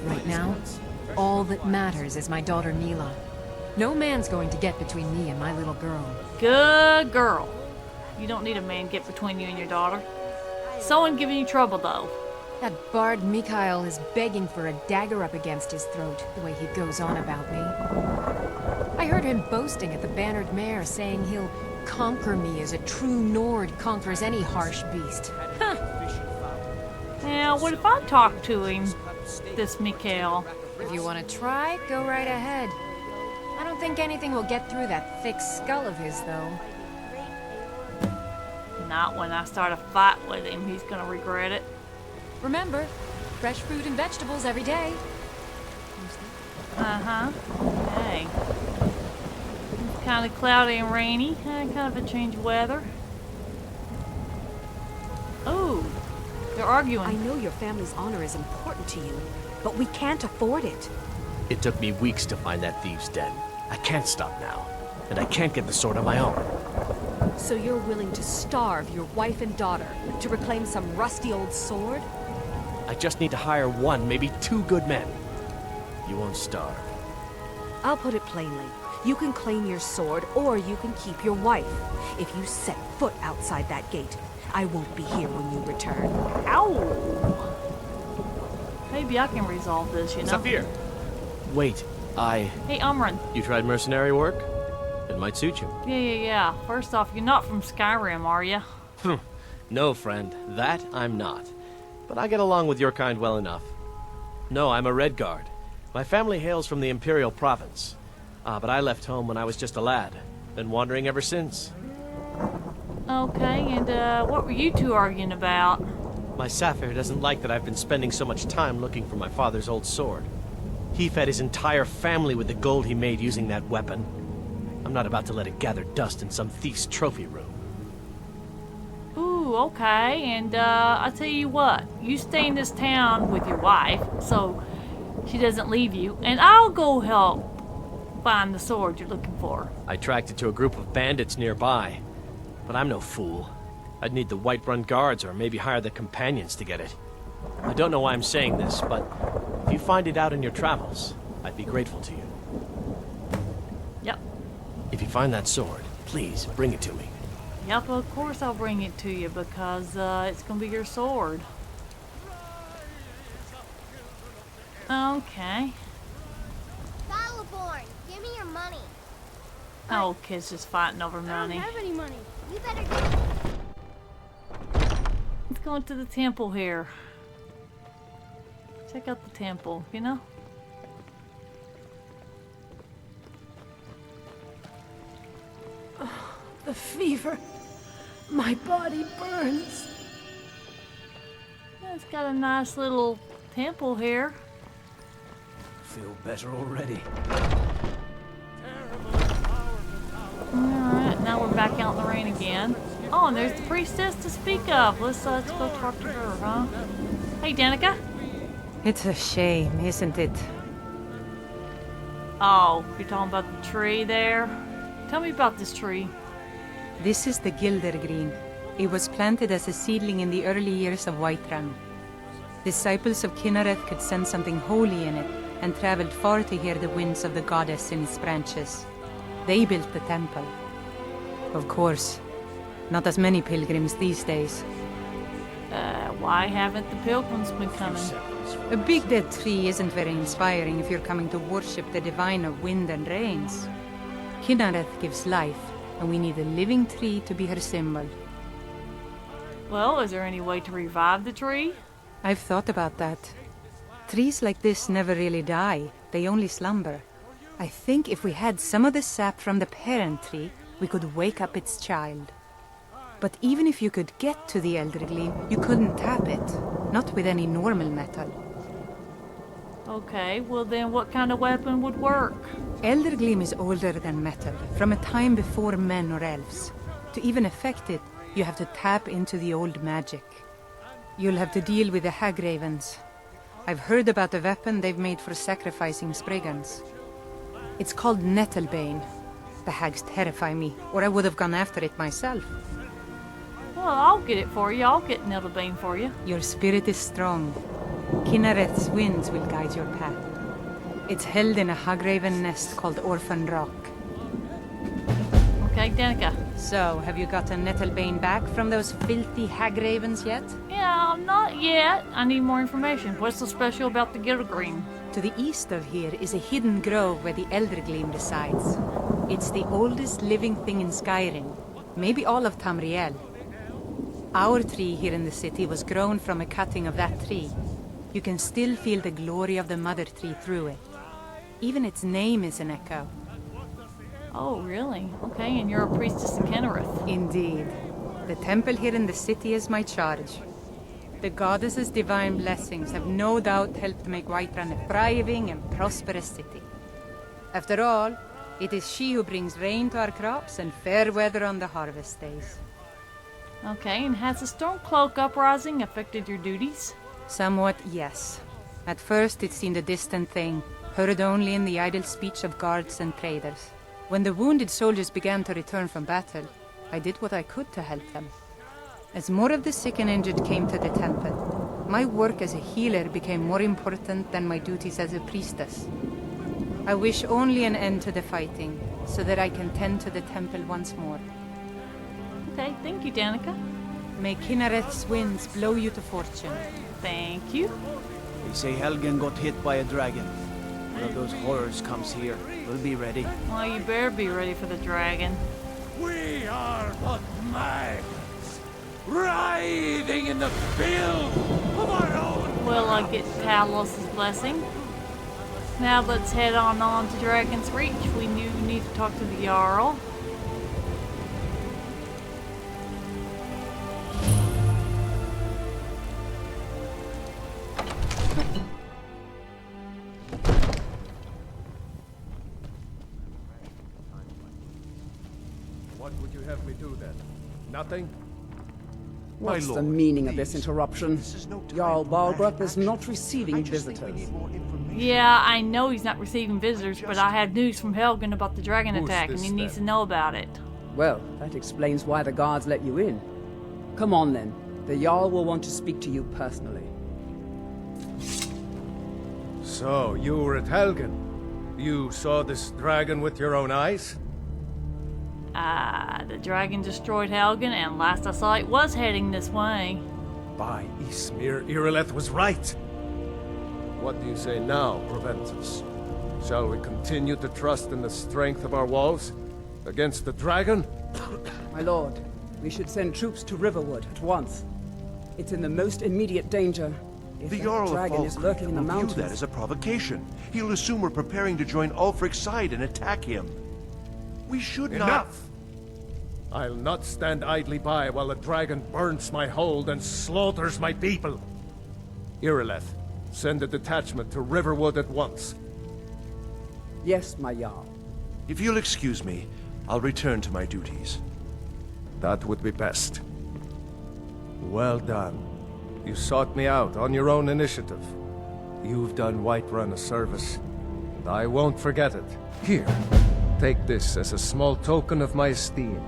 Right now, all that matters is my daughter Neela. No man's going to get between me and my little girl. Good girl. You don't need a man get between you and your daughter. Someone giving you trouble, though. That bard Mikhail is begging for a dagger up against his throat, the way he goes on about me. I heard him boasting at the Bannered Mare, saying he'll conquer me as a true Nord conquers any harsh beast. Huh. Now, what if I talk to him, this Mikhail? If you want to try, go right ahead. I don't think anything will get through that thick skull of his, though. Not when I start a fight with him. He's gonna regret it. Remember, fresh fruit and vegetables every day. Uh-huh. Okay. It's kind of cloudy and rainy. Kind of a change of weather. Oh, they're arguing. I know your family's honor is important to you, but we can't afford it. It took me weeks to find that thieves' den. I can't stop now, and I can't get the sword on my own. So you're willing to starve your wife and daughter to reclaim some rusty old sword? I just need to hire one, maybe two good men. You won't starve. I'll put it plainly. You can claim your sword, or you can keep your wife. If you set foot outside that gate, I won't be here when you return. Ow! Maybe I can resolve this, you know? Zafir! Wait, Hey, Umran. You tried mercenary work? It might suit you. Yeah. First off, you're not from Skyrim, are you? No, friend. That I'm not. But I get along with your kind well enough. No, I'm a Red Guard. My family hails from the Imperial Province. But I left home when I was just a lad. Been wandering ever since. Okay, and what were you two arguing about? My Zafir doesn't like that I've been spending so much time looking for my father's old sword. He fed his entire family with the gold he made using that weapon. I'm not about to let it gather dust in some thief's trophy room. Ooh, okay, and I'll tell you what. You stay in this town with your wife, so she doesn't leave you, and I'll go help find the sword you're looking for. I tracked it to a group of bandits nearby, but I'm no fool. I'd need the Whiterun guards or maybe hire the companions to get it. I don't know why I'm saying this, but if you find it out in your travels, I'd be grateful to you. Yep. If you find that sword, please bring it to me. Yep, of course I'll bring it to you because it's gonna be your sword. Okay. Battleborn, give me your money. Oh, kids just fighting over I money. don't have any money. You better get... Let's go into the temple here. Check out the temple, you know? Oh, the fever. My body burns. Yeah, it's got a nice little temple here. Feel better already. Alright. now we're back out in the rain again. Oh, and there's the priestess to speak of. Let's go talk to her, huh? Hey, Danica. It's a shame, isn't it? Oh, you're talking about the tree there? Tell me about this tree. This is the Gildergreen. It was planted as a seedling in the early years of Whiterun. Disciples of Kinnereth could sense something holy in it, and traveled far to hear the winds of the goddess in its branches. They built the temple. Of course, not as many pilgrims these days. Why haven't the pilgrims been coming? A big dead tree isn't very inspiring if you're coming to worship the divine of wind and rains. Kinnereth gives life, and we need a living tree to be her symbol. Well, is there any way to revive the tree? I've thought about that. Trees like this never really die, they only slumber. I think if we had some of the sap from the parent tree, we could wake up its child. But even if you could get to the Eldergleam, you couldn't tap it. Not with any normal metal. Okay, well then what kind of weapon would work? Eldergleam is older than metal, from a time before men or elves. To even affect it, you have to tap into the old magic. You'll have to deal with the Hagravens. I've heard about a weapon they've made for sacrificing Spriggans. It's called Nettlebane. The hags terrify me, or I would have gone after it myself. Well, I'll get it for you. I'll get Nettlebane for you. Your spirit is strong. Kinnereth's winds will guide your path. It's held in a Hagraven nest called Orphan Rock. Okay, Danica. So, have you gotten Nettlebane back from those filthy Hagravens yet? Yeah, not yet. I need more information. What's so special about the Gildergreen? To the east of here is a hidden grove where the Eldergleam resides. It's the oldest living thing in Skyrim. Maybe all of Tamriel. Our tree here in the city was grown from a cutting of that tree. You can still feel the glory of the mother tree through it. Even its name is an echo. Oh, really? Okay, and you're a priestess of Kinnereth. Indeed. The temple here in the city is my charge. The goddess's divine blessings have no doubt helped make Whiterun a thriving and prosperous city. After all, it is she who brings rain to our crops and fair weather on the harvest days. Okay, and has the Stormcloak uprising affected your duties? Somewhat, yes. At first it seemed a distant thing, heard only in the idle speech of guards and traders. When the wounded soldiers began to return from battle, I did what I could to help them. As more of the sick and injured came to the temple, my work as a healer became more important than my duties as a priestess. I wish only an end to the fighting, so that I can tend to the temple once more. Okay, thank you, Danica. May Kinnereth's winds blow you to fortune. Thank you. They say Helgen got hit by a dragon. One of those horrors comes here. We'll be ready. Well, you better be ready for the dragon. We are but maggots, writhing in the filth of our own. Well, I get Talos' blessing. Now let's head on to Dragon's Reach. We need to talk to the Jarl. What would you have me do then? Nothing? What's the meaning of this interruption? Jarl Balgruth is not receiving visitors. Yeah, I know he's not receiving visitors, but I have news from Helgen about the dragon attack, and he needs to know about it. Well, that explains why the guards let you in. Come on then. The Jarl will want to speak to you personally. So, you were at Helgen. You saw this dragon with your own eyes? The dragon destroyed Helgen, and last I saw it was heading this way. By Ysmir, Irileth was right. What do you say now, Proventus? Shall we continue to trust in the strength of our walls? Against the dragon? My lord, we should send troops to Riverwood at once. It's in the most immediate danger. If The that Jarl of dragon is lurking in the will view mountains. that as a provocation. He'll assume we're preparing to join Ulfric's side and attack him. We should not... Enough! I'll not stand idly by while the dragon burns my hold and slaughters my people. Irileth, send a detachment to Riverwood at once. Yes, my Jarl. If you'll excuse me, I'll return to my duties. That would be best. Well done. You sought me out on your own initiative. You've done Whiterun a service, and I won't forget it. Here, take this as a small token of my esteem.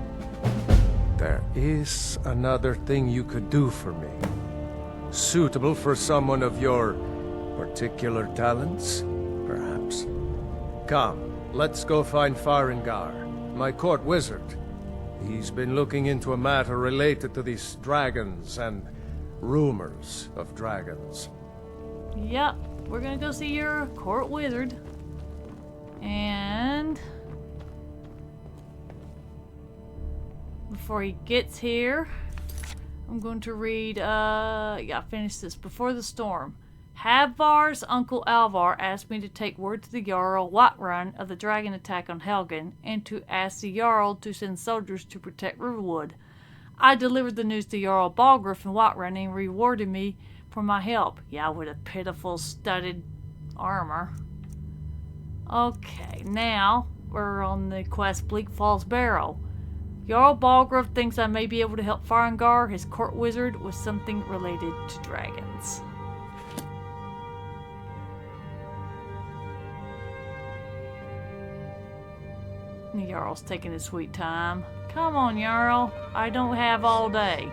There is another thing you could do for me. Suitable for someone of your particular talents, perhaps. Come, let's go find Farengar, my court wizard. He's been looking into a matter related to these dragons and rumors of dragons. Yep, we're gonna go see your court wizard. And before he gets here, I'm going to read, finish this. Before the storm. Havvar's uncle Alvar asked me to take word to the Jarl Whiterun of the dragon attack on Helgen, and to ask the Jarl to send soldiers to protect Riverwood. I delivered the news to Jarl Balgruuf in Whiterun and rewarded me for my help. Yeah, with a pitiful studded armor. Okay, now we're on the quest Bleak Falls Barrow. Jarl Balgruuf thinks I may be able to help Farengar, his court wizard, with something related to dragons. The Jarl's taking his sweet time. Come on, Jarl. I don't have all day.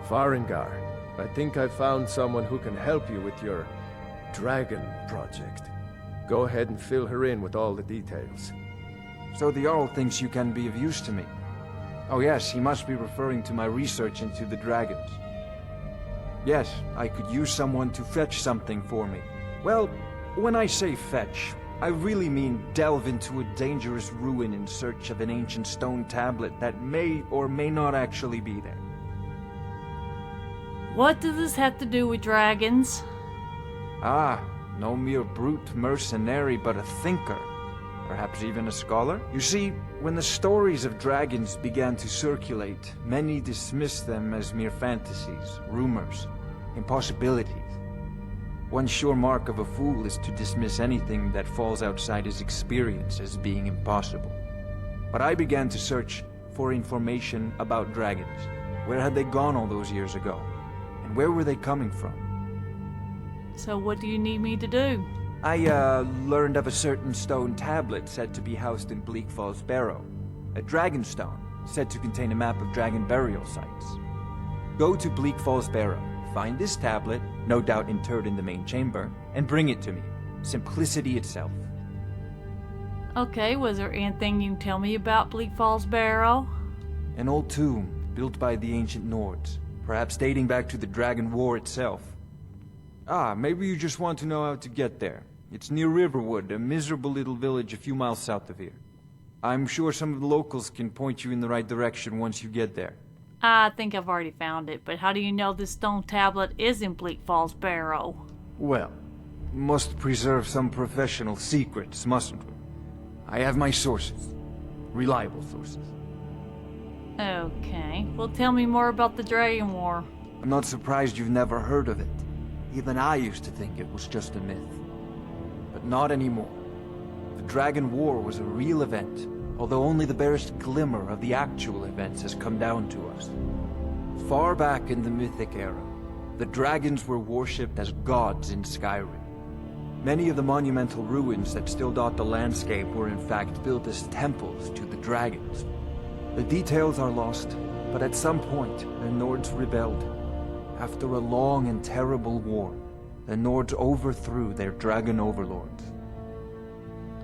Farengar, I think I found someone who can help you with your dragon project. Go ahead and fill her in with all the details. So the Jarl thinks you can be of use to me. Oh yes, he must be referring to my research into the dragons. Yes, I could use someone to fetch something for me. Well, when I say fetch, I really mean delve into a dangerous ruin in search of an ancient stone tablet that may or may not actually be there. What does this have to do with dragons? Ah, no mere brute mercenary, but a thinker. Perhaps even a scholar? You see, when the stories of dragons began to circulate, many dismissed them as mere fantasies, rumors, impossibilities. One sure mark of a fool is to dismiss anything that falls outside his experience as being impossible. But I began to search for information about dragons. Where had they gone all those years ago? And where were they coming from? So what do you need me to do? I, learned of a certain stone tablet said to be housed in Bleak Falls Barrow. A dragon stone, said to contain a map of dragon burial sites. Go to Bleak Falls Barrow, find this tablet, no doubt interred in the main chamber, and bring it to me. Simplicity itself. Okay, was there anything you can tell me about Bleak Falls Barrow? An old tomb, built by the ancient Nords, perhaps dating back to the Dragon War itself. Ah, maybe you just want to know how to get there. It's near Riverwood, a miserable little village a few miles south of here. I'm sure some of the locals can point you in the right direction once you get there. I think I've already found it, but how do you know this stone tablet is in Bleak Falls Barrow? Well, must preserve some professional secrets, mustn't we? I have my sources. Reliable sources. Okay, well tell me more about the Dragon War. I'm not surprised you've never heard of it. Even I used to think it was just a myth. But not anymore. The Dragon War was a real event, although only the barest glimmer of the actual events has come down to us. Far back in the Mythic era, the dragons were worshipped as gods in Skyrim. Many of the monumental ruins that still dot the landscape were in fact built as temples to the dragons. The details are lost, but at some point, the Nords rebelled. After a long and terrible war, the Nords overthrew their dragon overlords.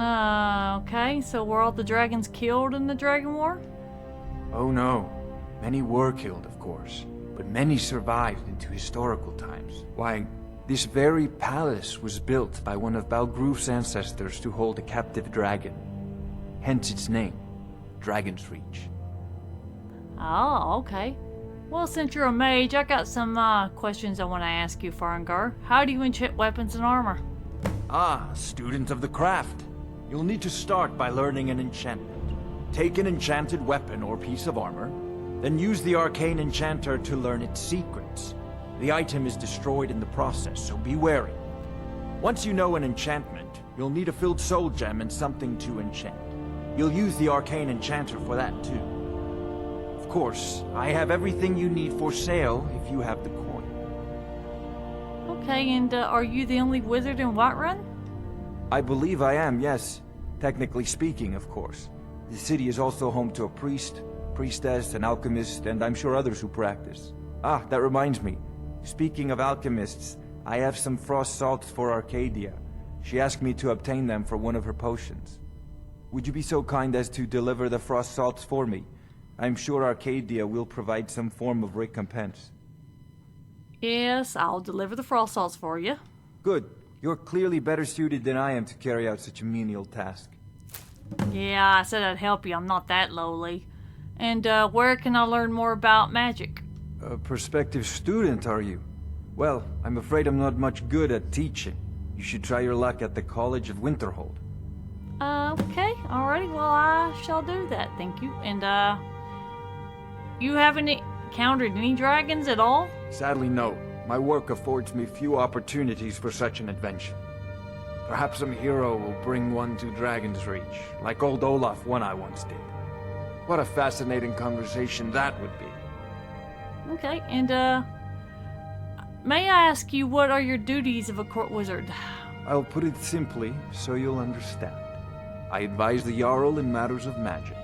Okay, so were all the dragons killed in the Dragon War? Oh no. Many were killed, of course, but many survived into historical times. Why, this very palace was built by one of Balgruuf's ancestors to hold a captive dragon. Hence its name, Dragon's Reach. Oh, okay. Well, since you're a mage, I got some questions I want to ask you, Farengar. How do you enchant weapons and armor? Ah, student of the craft. You'll need to start by learning an enchantment. Take an enchanted weapon or piece of armor, then use the arcane enchanter to learn its secrets. The item is destroyed in the process, so be wary. Once you know an enchantment, you'll need a filled soul gem and something to enchant. You'll use the arcane enchanter for that too. Of course, I have everything you need for sale if you have the coin. Okay, and are you the only wizard in Whiterun? I believe I am, yes. Technically speaking, of course. The city is also home to a priest, priestess, an alchemist, and I'm sure others who practice. Ah, that reminds me. Speaking of alchemists, I have some frost salts for Arcadia. She asked me to obtain them for one of her potions. Would you be so kind as to deliver the frost salts for me? I'm sure Arcadia will provide some form of recompense. Yes, I'll deliver the frost salts for you. Good. You're clearly better suited than I am to carry out such a menial task. Yeah, I said I'd help you. I'm not that lowly. And where can I learn more about magic? A prospective student, are you? Well, I'm afraid I'm not much good at teaching. You should try your luck at the College of Winterhold. Okay, alrighty, well I shall do that, thank you. And you haven't encountered any dragons at all? Sadly, no. My work affords me few opportunities for such an adventure. Perhaps some hero will bring one to Dragon's Reach, like old Olaf One-Eye once did. What a fascinating conversation that would be. Okay, and may I ask you, what are your duties of a court wizard? I'll put it simply, so you'll understand. I advise the Jarl in matters of magic.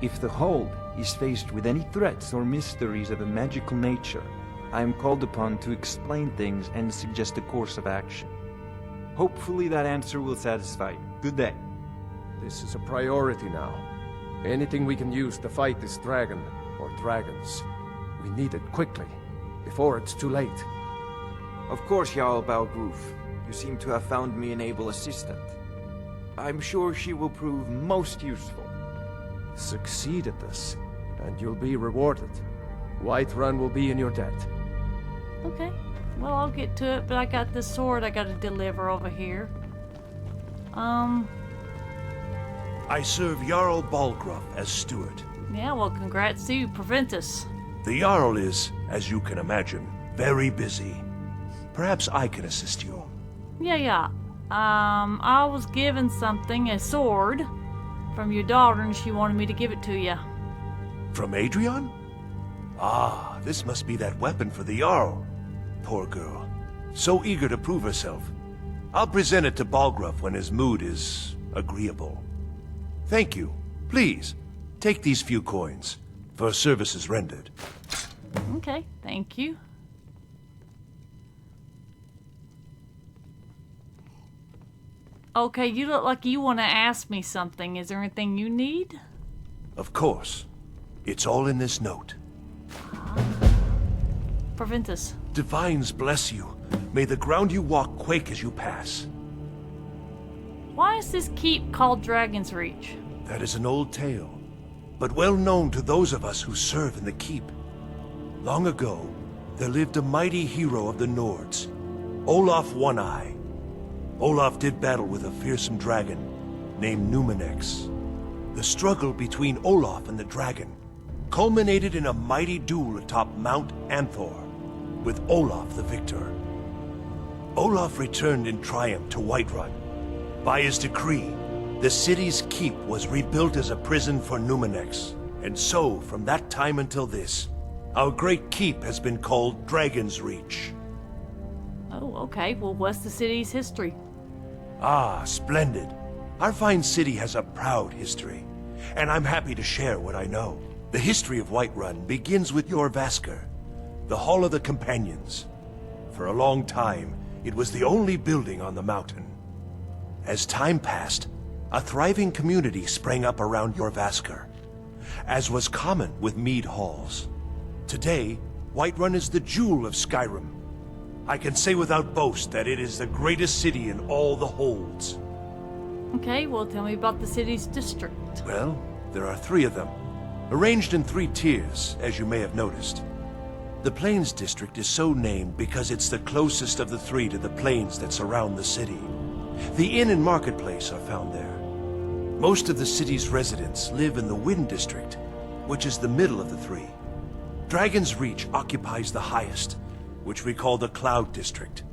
If the Hold is faced with any threats or mysteries of a magical nature, I am called upon to explain things and suggest a course of action. Hopefully that answer will satisfy you. Good day. This is a priority now. Anything we can use to fight this dragon, or dragons, we need it quickly, before it's too late. Of course, Jarl Balgruf. You seem to have found me an able assistant. I'm sure she will prove most useful. Succeed at this, and you'll be rewarded. Whiterun will be in your debt. Okay, well I'll get to it, but I got this sword I gotta deliver over here. I serve Jarl Balgruf as steward. Yeah, well congrats to you, Preventus. The Jarl is, as you can imagine, very busy. Perhaps I can assist you. Yeah. I was given something, a sword, from your daughter, and she wanted me to give it to you. From Adrian? Ah, this must be that weapon for the Jarl. Poor girl. So eager to prove herself. I'll present it to Balgruf when his mood is agreeable. Thank you. Please, take these few coins for services rendered. Okay, thank you. Okay, you look like you want to ask me something. Is there anything you need? Of course. It's all in this note. Preventus. Divines bless you. May the ground you walk quake as you pass. Why is this keep called Dragon's Reach? That is an old tale, but well known to those of us who serve in the keep. Long ago, there lived a mighty hero of the Nords, Olaf One-Eye. Olaf did battle with a fearsome dragon named Numenex. The struggle between Olaf and the dragon culminated in a mighty duel atop Mount Anthor, with Olaf the victor. Olaf returned in triumph to Whiterun. By his decree, the city's keep was rebuilt as a prison for Numenex, and so, from that time until this, our great keep has been called Dragon's Reach. Oh, okay. Well, what's the city's history? Ah, splendid. Our fine city has a proud history, and I'm happy to share what I know. The history of Whiterun begins with Jorrvaskr, the Hall of the Companions. For a long time, it was the only building on the mountain. As time passed, a thriving community sprang up around Jorrvaskr, as was common with mead halls. Today, Whiterun is the jewel of Skyrim. I can say without boast that it is the greatest city in all the holds. Okay, well tell me about the city's district. Well, there are 3 of them, arranged in 3 tiers, as you may have noticed. The Plains District is so named because it's the closest of the 3 to the plains that surround the city. The inn and marketplace are found there. Most of the city's residents live in the Wind District, which is the middle of the 3. Dragon's Reach occupies the highest, which we call the Cloud District.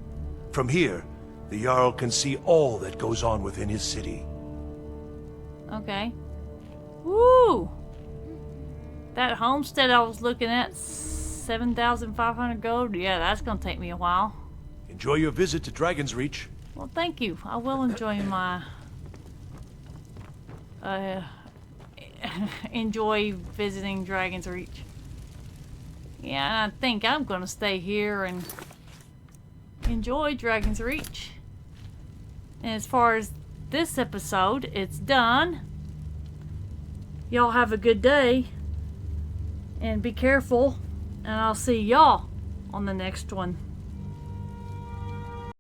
From here, the Jarl can see all that goes on within his city. Okay. Woo! That homestead I was looking at, 7,500 gold. Yeah, that's gonna take me a while. Enjoy your visit to Dragon's Reach. Well, thank you. I will enjoy my... enjoy visiting Dragon's Reach. Yeah, I think I'm gonna stay here and enjoy Dragon's Reach. And as far as this episode, it's done. Y'all have a good day. And be careful. And I'll see y'all on the next one.